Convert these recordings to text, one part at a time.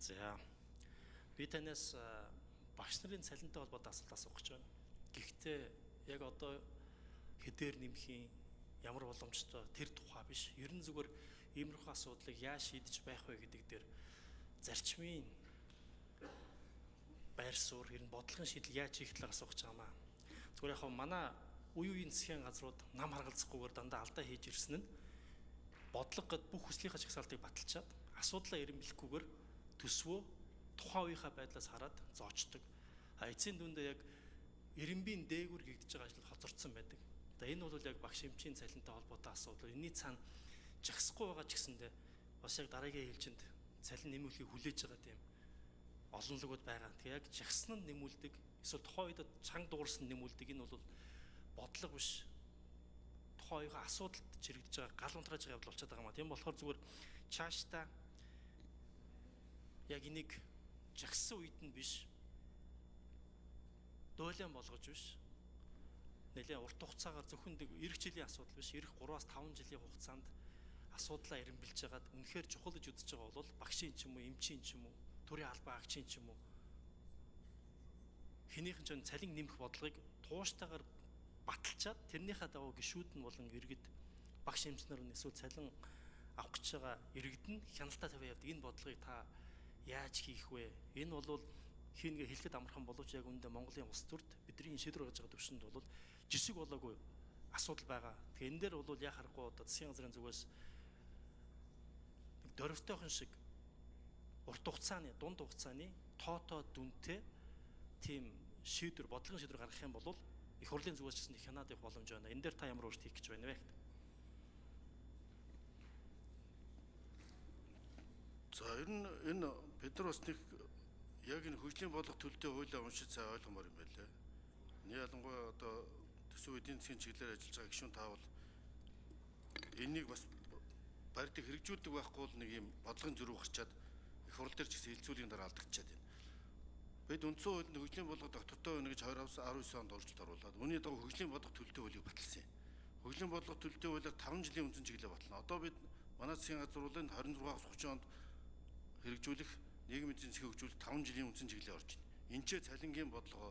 За би танаас багш нарын цалинтай холбоотой асуулт асуух гэж байна. Гэхдээ яг одоо хэдээр нэмхийн ямар боломжтой тэр тухай биш. Ер нь зүгээр иймэрхүү асуудлыг яаж шийдэж байх вэ гэдэг дээр зарчмын байр суурь, ер нь бодлогын шийдэл яаж хийх талаар асуух гэж байгаамаа. Зүгээр яг манай үе үеийн засгийн газрууд нам харгалзахгүйгээр дандаа алдаа хийж ирсэн нь бодлого гэд бүх хүслийнхаа жагсаалтыг баталчаад асуудлаа эренбэлэхгүйгээр төсвөө тухайн үеийнхаа байдлаас хараад зоочдөг. Эцсийн дүндээ яг эренбийн дээгүр хийгдэж байгаа ажил хоцордсон байдаг. Одоо энэ бол яг багш эмчийн цалинтай холбоотой асуудал. Энийний цаана жагсахгүй байгаа ч гэсэндээ бас яг дараагийн ээлжинд цалин нэмүүлэхийг хүлээж байгаа тийм олонлогуд байгаа. Тэгээ яг жагсан нь нэмүүлдэг, эсвэл тухайн үед чанга дуурсан нэмүүлдэг. Энэ бол бодлого биш. Тухайн үеийн асуудалд чирэгдэж байгаа гал унтрааж байгаа явдал болчиход байгаа юм а. Тийм болохоор зүгээр чааштай яг энийг жагсан үед нь биш, дойлон болгож биш, нэлээд урт хугацаагаар зөвхөн эх жилийн асуудал биш, эх 3-5 жилийн хугацаанд асуудлаа эренбэлж байгаад үнэхээр чухал гэж үзэж байгаа бол багшийн ч юм уу, эмчийн ч юм уу, төрийн албан агчийн ч юм уу хинийхэн ч цалин нэмэх бодлогыг тууштайгаар баталчаад тэрнийхээ дагуу гишүүд нь болон иргэд багш эмчнэр нь эсвэл цалин авах гэж байгаа иргэд нь хяналтаа тавиа явдаг. Энэ бодлогыг та яаж хийх вэ? Энэ бол хийнгээ хэлэхэд амархан боловч яг үүндээ Монголын улс төрд бидний шийдвэр гаргаж байгаа төвшөнд бол жишг болоогүй асуудал байгаа. Тэгээ энэ дээр бол яа харахгүй одоо засгийн газрын зүгээс дөрвтойхон шиг урт хугацааны, дунд хугацааны тоотоо дүнтэй тийм шийдвэр, бодлогын шийдвэр гаргах юм бол их хурлын зүгээс ч гэсэн их хянаад явах боломж байна. Энэ дээр та ямар өөрчлөлт хийх гэж байна вэ? За ер нь энэ бид нар бас нэг яг энэ хөгжлийн бодлого төлөлтөө хуулиа уншиж сайн ойлгомоор юм байлаа. Ялангуяа одоо төсөв эдийн засгийн чиглэлээр ажиллаж байгаа гишүүн таавал энийг бас барьдаг хэрэгжүүлдэг байхгүй бол нэг юм бодлогын зөрүү гарчаад их хурл дээр ч гэсэн хилцүүлгийн дараа алдагдчихад байна. Бид үндсэн хуулийн хөгжлийн бодлого доктортой байна гэж 2019 онд оржуулалт оруулаад үүний дагуу хөгжлийн бодлого төлөлтөө хуулийг баталсан юм. Хөгжлийн бодлого төлөлтөө хуулиар 5 жилийн үндсэн чиглэлээр батална. Одоо бид манай засгийн газруулын 26-аас 30 онд хэрэгжүүлэх нийгмийн эдийн засгийн хөгжүүлэлт 5 жилийн үндсэн чиглэлээр орж байна. Энчээ цалингийн бодлого,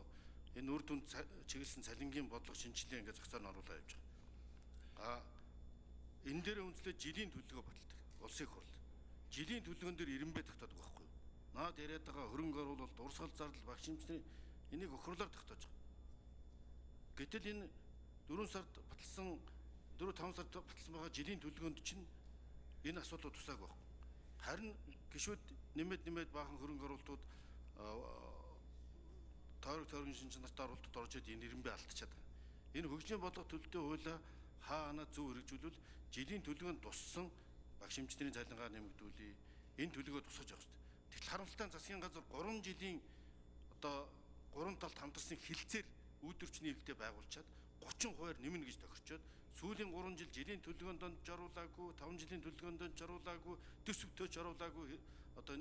энэ үр дүнд чиглэсэн цалингийн бодлого шинжилгээ ингээд зохицоор нь оруулаад явж байгаа. Энэ дээр үндэслээд жилийн төлөвлөгөө баталдаг. Улсын их хурл. Жилийн төлөвлөгөөн дээр ирэмбэ тогтоодог байхгүй юу? Наад яриад байгаа хөрөнгө оруулалт, урсгал зардал, багш эмчнэрийн энийг өхрөлөөр тогтоож байгаа. Гэтэл энэ 4 сард баталсан 4-5 сард баталсан байгаа жилийн төлөвлөгөөнд чинь энэ асуудлууд тусаагүй байхгүй. Харин гишүүд нэмээд баахан хөрөнгө оруулалтууд тойрог шинж нартай оруулалтад орж ирээд энэ ирэмбэ алдчихад байна. Энэ хөгжлийн бодлого төлөлтөө хуулиа хаана зөв хэрэгжүүлвэл жилийн төлөвлөгөөнд туссан багш эмчнэрийн цалингаа нэмэгдүүлээ. Энэ төлөвлөгөө тусгаж явах хэрэгтэй. Тэгтэл харамсалтай засгийн газар 3 жилийн одоо 3 талд хамтарсан хилцээр үйлдвэрчний эрхтэй байгуулчаад 30% нэмнэ гэж тохирчоод сүүлийн 3 жил жилийн төлөвлөгөөнд жоруулаагүй, 5 жилийн төлөвлөгөөнд жоруулаагүй, төсөвтөө жоруулаагүй одоо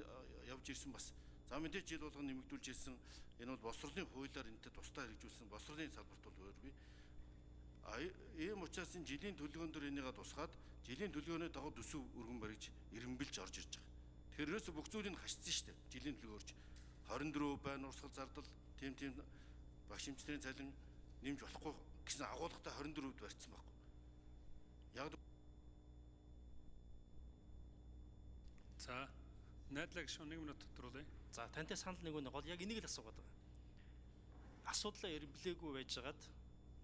явж ирсэн бас. За мэдээж жил болгон нэмэгдүүлж ирсэн. Энэ бол боловсролын хуулиар энэтэй тусдаа хэрэгжүүлсэн боловсролын салбарт бол өөргүй. Ийм учраас энэ жилийн төлөвлөгөөн дөр энийгээ тусгаад жилийн төлөвлөгөөний дагуу төсөв өргөн барьж эренбэлж орж ирж байгаа. Тэгэхээр ерөөсө бүх зүйлийг хашсан шүү дээ. Жилийн төлөвлөгөөрч 24% байна урсгал зардал, тийм багш эмчнэрийн цалин нэмж болохгүй гэсэн агуулгатай 24%-д барьсан байхгүй. Яг За, найдлаа гишүүн 1 минут тодруулъя. За тантай санал нэг гол яг энийг л асуугаад байгаа. Асуудлаа эренблээгүй байжгаад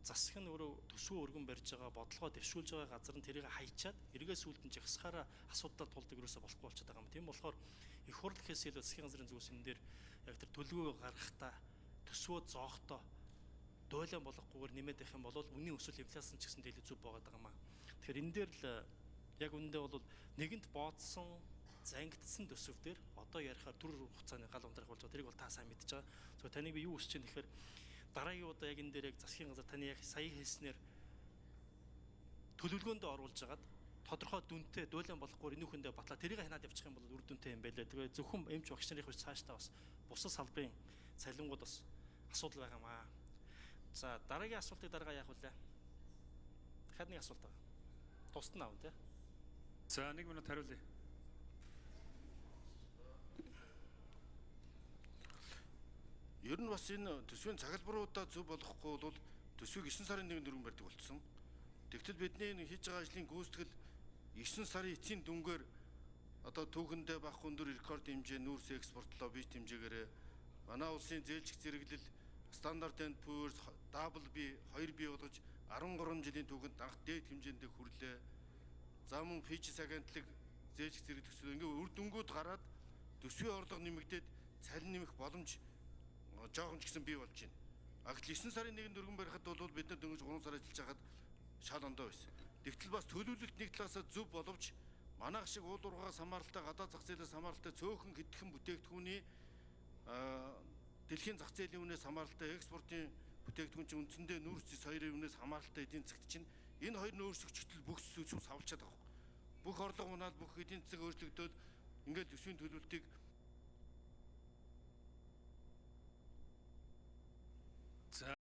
засаг нь өөрөө төсвөө өргөн барьж байгаа, бодлогоо дэвшүүлж байгаа газар нь тэрийг хайчаад эргээс үлдэн жагсахаараа асуудал тулдаг ерөөсө болохгүй болчиход байгаа юм. Тийм болохоор их хурл гэхээс илүү засгийн газрын зүгээс энэ дээр яг тэр төлөвлөгөө гаргахдаа төсвөө зоохдоо дойлон болохгүйгээр нэмээд байх юм бол үнийн өсвөл инфляцийн ч гэсэн дэлгэц зүв байгаа юм аа. Тэгэхээр энэ дээр л яг үндэ бол нэгэнт бооцсон зангидсан төсөв дээр одоо ярихаар төр хугацааны гал унтрах болж байгаа. Тэрийг бол та сайн мэдж байгаа. Зөвхөн таныг би юу хүсэж байна гэхээр дараагийн удаа яг энэ дээр яг засгийн газар таны яг сая хэлснээр төлөвлөгөөндөө оруулж агаад тодорхой дүнтэй дойлон болохгүй энэ хүндээ батлаа тэрийг хянаад явчих юм бол үр дүнтэй юм байлаа. Тэгээ зөвхөн эмч багш нарын хувьд цаашдаа бас бусад салбарын цалингууд бас асуудал байгаа юм аа. За дараагийн асуултыг дараагаа яах вэ? Дахиад нэг асуулт байгаа. Тусдаа аав тий. За 1 минут хариулъя. Ер нь бас энэ төсвийн цагалбаруудаа зөв болгохгүй бол төсвийг 9 сарын 1-нд өргөн барьдаг болчихсон. Тэгтэл бидний энэ хийж байгаа ажлын гүйцэтгэл 9 сарын эцсийн дүнгээр одоо түүхэндээ бах өндөр рекорд хэмжээ нүүрс экспортлоо бит хэмжээгээр манай улсын зээлжих зэрэглэл стандарт энд Poor's WB 2B болгож 13 жилийн түүхэнд анх дээд хэмжээнд хүрлээ. За мөн Fitch агентлаг зээлжих зэрэг төсөл ингээ үр дүнгууд гараад төсвийн орлого нэмэгдээд цалин нэмэх боломж жоохон ч гэсэн бий болж байна. Агт 9 сарын 1-нд өргөн барихад бол бид нар дөнгөж 3 сар ажиллаж хахад шал ондоо байсан. Тэгтэл бас төлөвлөлт нэг талаасаа зөв боловч манайх шиг уул уурхаас хамааралтай гадаад зах зээлээс хамааралтай цөөхөн хэдхэн бүтээгдэхүүний дэлхийн зах зээлийн үнээс хамааралтай экспортын бүтээгдэхүүн чинь үндсэндээ нүүрс зэс хоёрын үнээс хамааралтай эдийн засагт чинь энэ хоёр нөөцлөгчтөл бүх зүйлс савлчаад байгаа. Бүх орлого унаад бүх эдийн засаг өөрчлөгдөөд ингээд төсвийн төлөвлөлтийг